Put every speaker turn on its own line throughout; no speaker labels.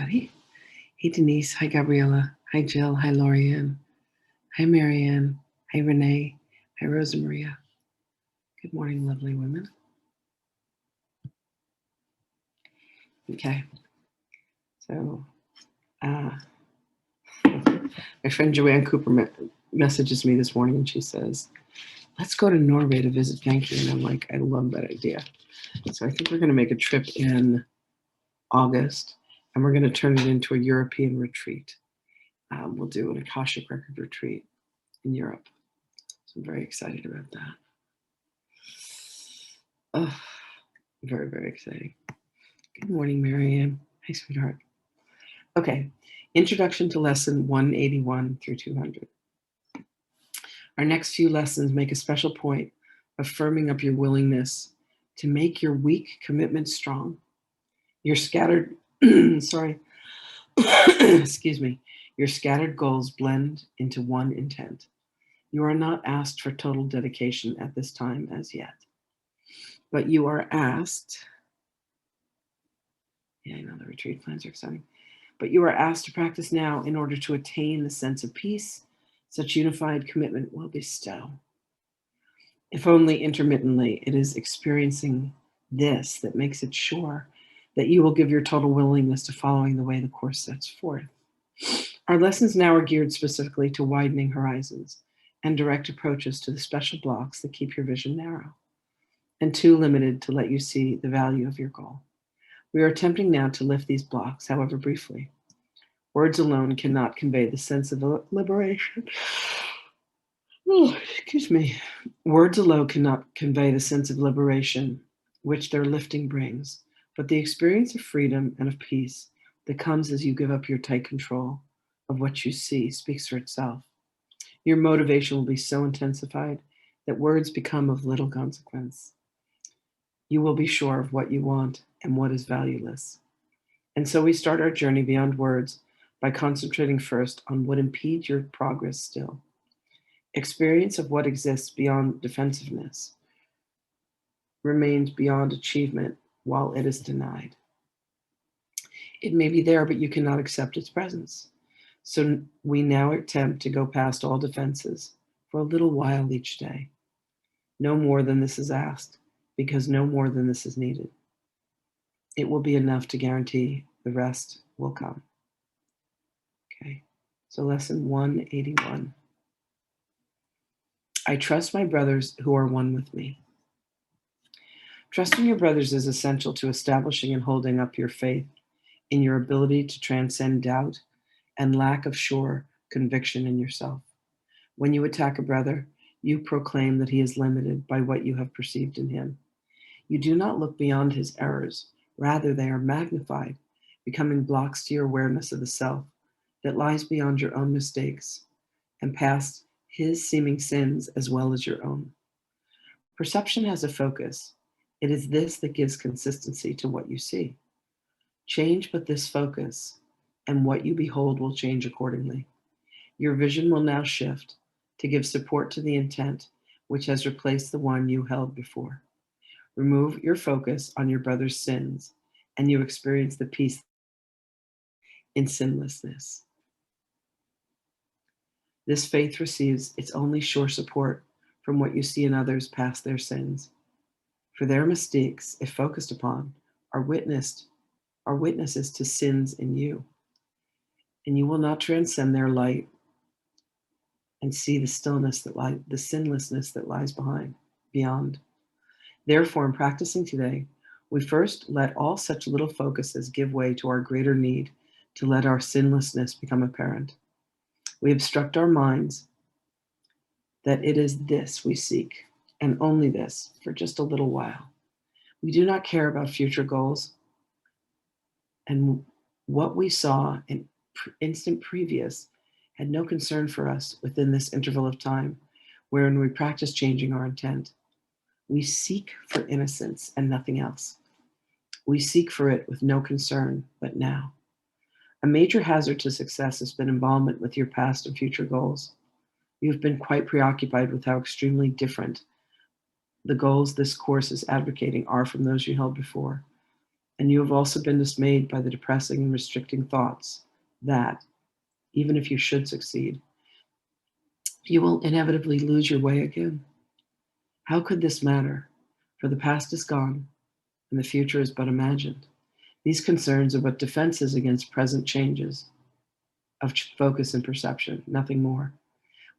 everybody. Hey, Denise. Hi, Gabriella. Hi, Jill. Hi, Lorianne. Hi, Marianne. Hi, Renee. Hi, Rosa Maria. Good morning, lovely women. Okay. So, my friend Joanne Cooper messages me this morning and she says, let's go to Norway to visit Genki. And I'm like, I love that idea. So I think we're going to make a trip in August and we're going to turn it into a European retreat. We'll do an Akashic Record retreat in Europe. So I'm very excited about that. Oh, very, very exciting. Good morning, Marianne. Hi, sweetheart. Okay, introduction to lesson 181 through 200. Our next few lessons make a special point of firming up your willingness to make your weak commitment strong. Your scattered, excuse me, your scattered goals blend into one intent. You are not asked for total dedication at this time as yet, but you are asked, yeah, I know the retreat plans are exciting, but you are asked to practice now in order to attain the sense of peace such unified commitment will bestow. If only intermittently, it is experiencing this that makes it sure that you will give your total willingness to following the way the Course sets forth. Our lessons now are geared specifically to widening horizons and direct approaches to the special blocks that keep your vision narrow and too limited to let you see the value of your goal. We are attempting now to lift these blocks, however briefly. Words alone cannot convey the sense of liberation. Oh, excuse me. Words alone cannot convey the sense of liberation which their lifting brings, but the experience of freedom and of peace that comes as you give up your tight control of what you see speaks for itself. Your motivation will be so intensified that words become of little consequence. You will be sure of what you want and what is valueless. And so we start our journey beyond words by concentrating first on what impedes your progress still. Experience of what exists beyond defensiveness remains beyond achievement while it is denied. It may be there, but you cannot accept its presence. So we now attempt to go past all defenses for a little while each day. No more than this is asked, because no more than this is needed. It will be enough to guarantee the rest will come. Okay, so lesson 181. I trust my brothers who are one with me. Trusting your brothers is essential to establishing and holding up your faith in your ability to transcend doubt and lack of sure conviction in yourself. When you attack a brother, you proclaim that he is limited by what you have perceived in him. You do not look beyond his errors. Rather, they are magnified, becoming blocks to your awareness of the self that lies beyond your own mistakes and past his seeming sins as well as your own. Perception has a focus. It is this that gives consistency to what you see. Change but this focus, and what you behold will change accordingly. Your vision will now shift to give support to the intent which has replaced the one you held before. Remove your focus on your brother's sins, and you experience the peace in sinlessness. This faith receives its only sure support from what you see in others past their sins. For their mistakes, if focused upon, are witnesses to sins in you. And you will not transcend their light and see the stillness the sinlessness that lies beyond. Therefore, in practicing today, we first let all such little focuses give way to our greater need to let our sinlessness become apparent. We obstruct our minds that it is this we seek, and only this, for just a little while. We do not care about future goals, and what we saw in instant previous had no concern for us within this interval of time, wherein we practice changing our intent. We seek for innocence and nothing else. We seek for it with no concern but now. A major hazard to success has been involvement with your past and future goals. You've been quite preoccupied with how extremely different the goals this course is advocating are from those you held before. And you have also been dismayed by the depressing and restricting thoughts that, even if you should succeed, you will inevitably lose your way again. How could this matter? For the past is gone, and the future is but imagined. These concerns are but defenses against present changes of focus and perception, nothing more.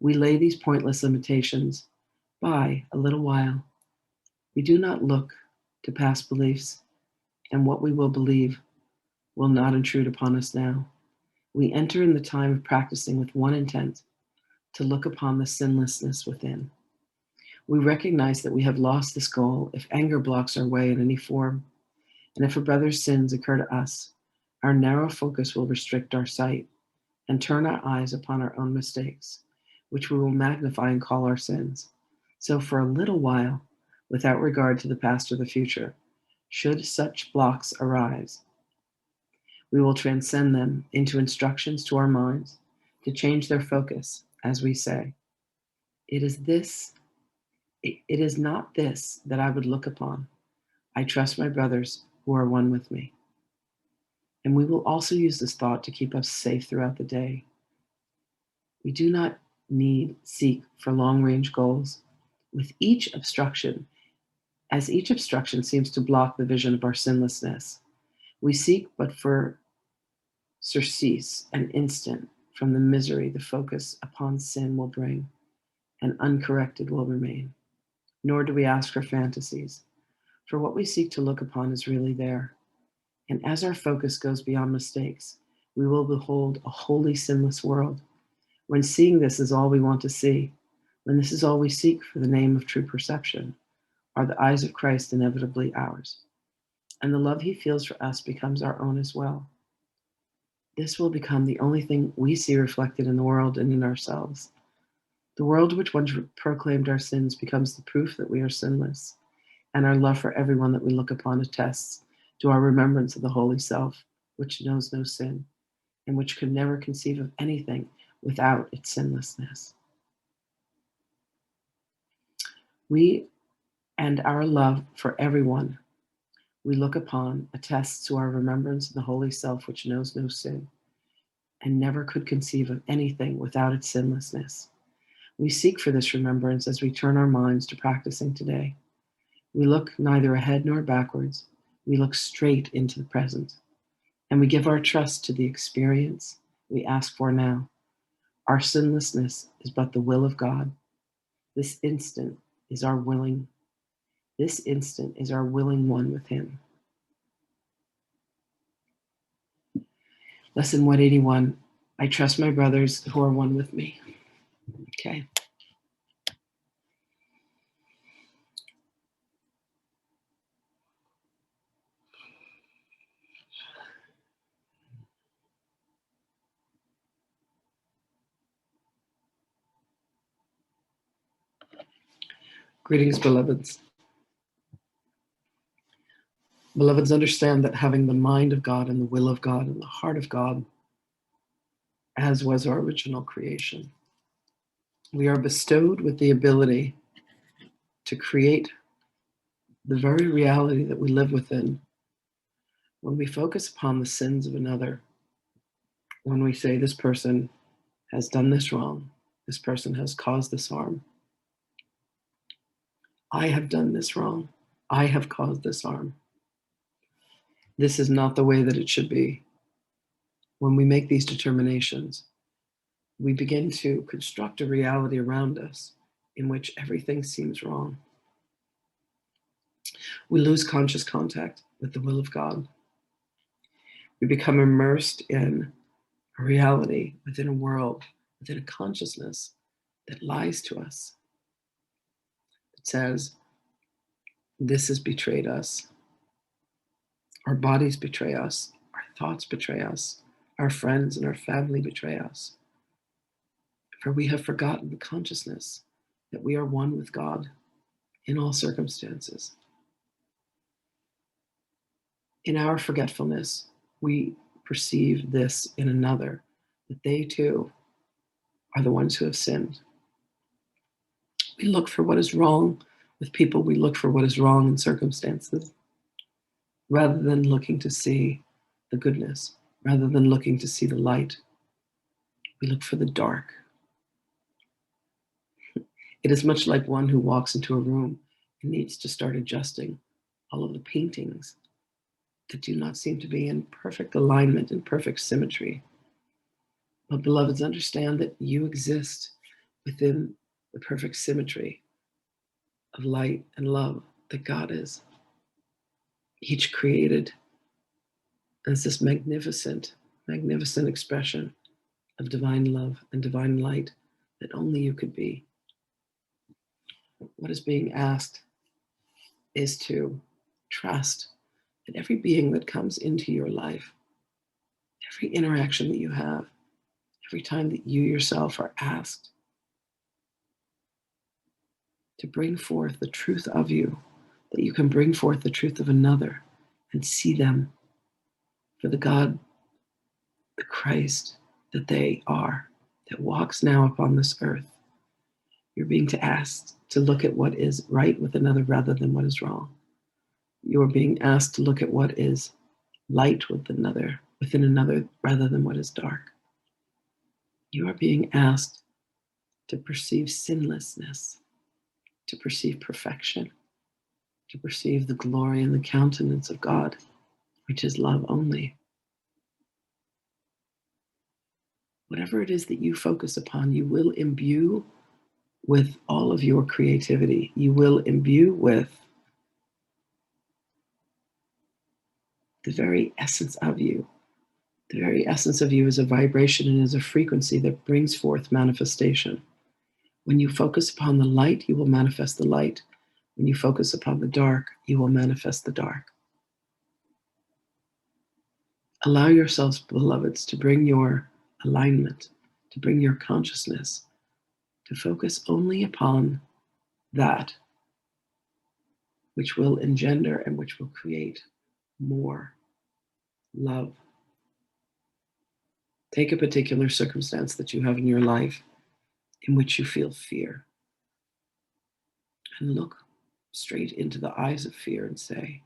We lay these pointless limitations by a little while. We do not look to past beliefs, and what we will believe will not intrude upon us now. We enter in the time of practicing with one intent, to look upon the sinlessness within. We recognize that we have lost this goal if anger blocks our way in any form, and if a brother's sins occur to us, our narrow focus will restrict our sight and turn our eyes upon our own mistakes, which we will magnify and call our sins. So for a little while, without regard to the past or the future, should such blocks arise, we will transcend them into instructions to our minds to change their focus, as we say. It is not this that I would look upon. I trust my brothers who are one with me. And we will also use this thought to keep us safe throughout the day. We do not seek for long-range goals. With each obstruction, as each obstruction seems to block the vision of our sinlessness, we seek but for surcease, an instant from the misery the focus upon sin will bring, and uncorrected will remain. Nor do we ask for fantasies, for what we seek to look upon is really there. And as our focus goes beyond mistakes, we will behold a wholly sinless world. When seeing this is all we want to see, when this is all we seek for the name of true perception, are the eyes of Christ inevitably ours. And the love he feels for us becomes our own as well. This will become the only thing we see reflected in the world and in ourselves. The world which once proclaimed our sins becomes the proof that we are sinless, and our love for everyone that we look upon attests to our remembrance of the Holy Self, which knows no sin, and which could never conceive of anything without its sinlessness. We and our love for everyone we look upon attests to our remembrance of the Holy Self, which knows no sin, and never could conceive of anything without its sinlessness. We seek for this remembrance as we turn our minds to practicing today. We look neither ahead nor backwards. We look straight into the present, and we give our trust to the experience we ask for now. Our sinlessness is but the will of God. This instant is our willing one with him. Lesson 181, I trust my brothers who are one with me. Okay. Greetings, beloveds. Beloveds, understand that having the mind of God and the will of God and the heart of God, as was our original creation, we are bestowed with the ability to create the very reality that we live within. When we focus upon the sins of another, when we say this person has done this wrong, this person has caused this harm, I have done this wrong, I have caused this harm. This is not the way that it should be. When we make these determinations, we begin to construct a reality around us in which everything seems wrong. We lose conscious contact with the will of God. We become immersed in a reality within a world, within a consciousness that lies to us. It says, this has betrayed us. Our bodies betray us. Our thoughts betray us. Our friends and our family betray us. For we have forgotten the consciousness that we are one with God in all circumstances. In our forgetfulness, we perceive this in another, that they too are the ones who have sinned. We look for what is wrong with people. We look for what is wrong in circumstances. Rather than looking to see the goodness, rather than looking to see the light, we look for the dark. It is much like one who walks into a room and needs to start adjusting all of the paintings that do not seem to be in perfect alignment and perfect symmetry. But beloveds, understand that you exist within the perfect symmetry of light and love that God is. Each created as this magnificent, magnificent expression of divine love and divine light that only you could be. What is being asked is to trust that every being that comes into your life, every interaction that you have, every time that you yourself are asked to bring forth the truth of you, that you can bring forth the truth of another and see them for the God, the Christ that they are, that walks now upon this earth. You're being asked to look at what is right with another rather than what is wrong. You're being asked to look at what is light within another rather than what is dark. You are being asked to perceive sinlessness, to perceive perfection, to perceive the glory and the countenance of God, which is love only. Whatever it is that you focus upon, you will imbue with all of your creativity. You will imbue with the very essence of you. The very essence of you is a vibration and is a frequency that brings forth manifestation. When you focus upon the light, you will manifest the light. When you focus upon the dark, you will manifest the dark. Allow yourselves, beloveds, to bring your alignment, to bring your consciousness, to focus only upon that which will engender and which will create more love. Take a particular circumstance that you have in your life in which you feel fear, and look straight into the eyes of fear and say,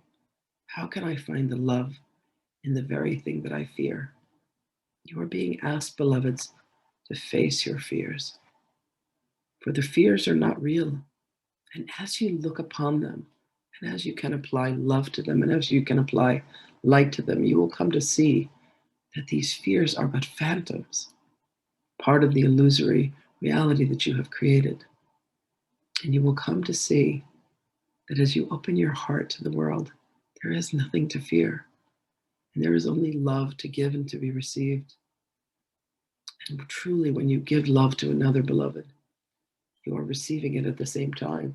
how can I find the love in the very thing that I fear? You are being asked, beloveds, to face your fears, for the fears are not real. And as you look upon them, and as you can apply love to them, and as you can apply light to them, you will come to see that these fears are but phantoms, part of the illusory reality that you have created. And you will come to see that as you open your heart to the world, there is nothing to fear. And there is only love to give and to be received. And truly, when you give love to another, beloved, you are receiving it at the same time.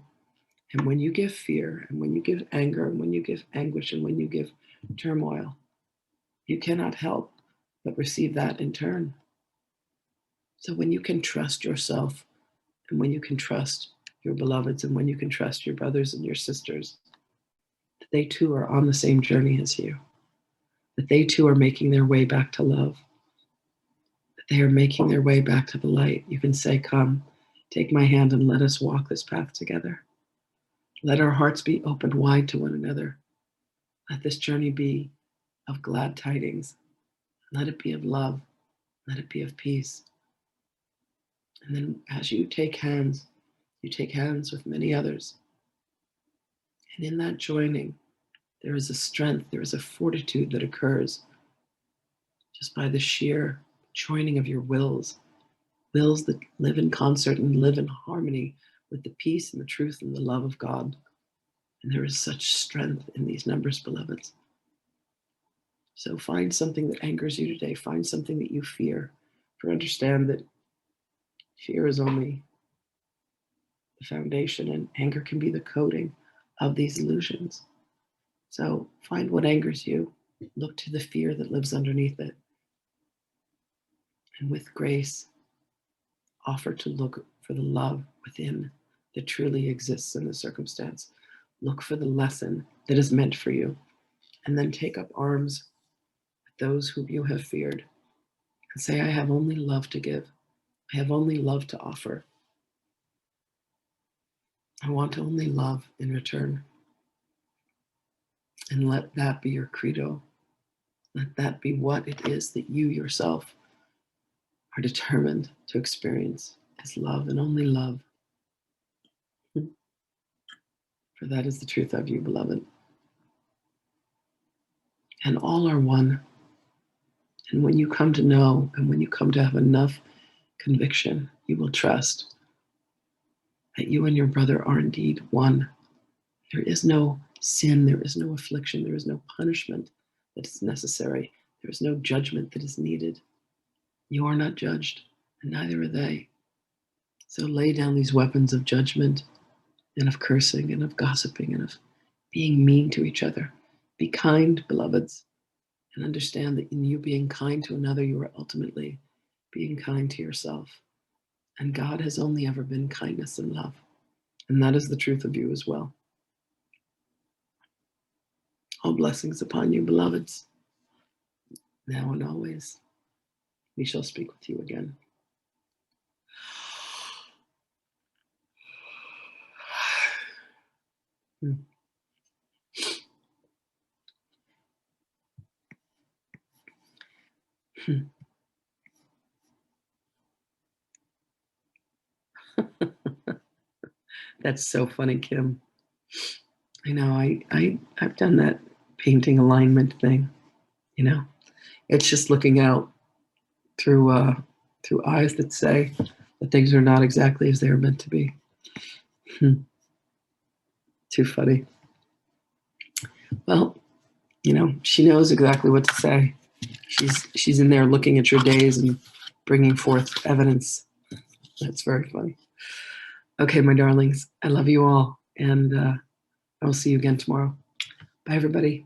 And when you give fear, and when you give anger, and when you give anguish, and when you give turmoil, you cannot help but receive that in turn. So when you can trust yourself, and when you can trust your beloveds, and when you can trust your brothers and your sisters, that they too are on the same journey as you, that they too are making their way back to love, that they are making their way back to the light, you can say, come, take my hand and let us walk this path together. Let our hearts be opened wide to one another. Let this journey be of glad tidings. Let it be of love. Let it be of peace. And then as you take hands with many others. And in that joining, there is a strength, there is a fortitude that occurs just by the sheer joining of your wills that live in concert and live in harmony with the peace and the truth and the love of God. And there is such strength in these numbers, beloveds. So find something that angers you today. Find something that you fear. For understand that fear is only the foundation, and anger can be the coating of these illusions. So find what angers you. Look to the fear that lives underneath it. And with grace, offer to look for the love within that truly exists in the circumstance. Look for the lesson that is meant for you. And then take up arms with those whom you have feared and say, I have only love to give. I have only love to offer. I want only love in return. And let that be your credo. Let that be what it is that you yourself are determined to experience as love and only love. For that is the truth of you, beloved. And all are one. And when you come to know, and when you come to have enough conviction, you will trust that you and your brother are indeed one. There is no sin, there is no affliction, there is no punishment that is necessary, there is no judgment that is needed. You are not judged, and neither are they. So lay down these weapons of judgment and of cursing and of gossiping and of being mean to each other. Be kind, beloveds, and understand that in you being kind to another, you are ultimately being kind to yourself. And God has only ever been kindness and love. And that is the truth of you as well. All blessings upon you, beloveds, now and always. We shall speak with you again. That's so funny, Kim. I know, I've done that painting alignment thing, you know. It's just looking out through eyes that say that things are not exactly as they are meant to be. Too funny. Well, you know, she knows exactly what to say. She's in there looking at your days and bringing forth evidence. That's very funny. Okay, my darlings, I love you all, and I will see you again tomorrow. Bye, everybody.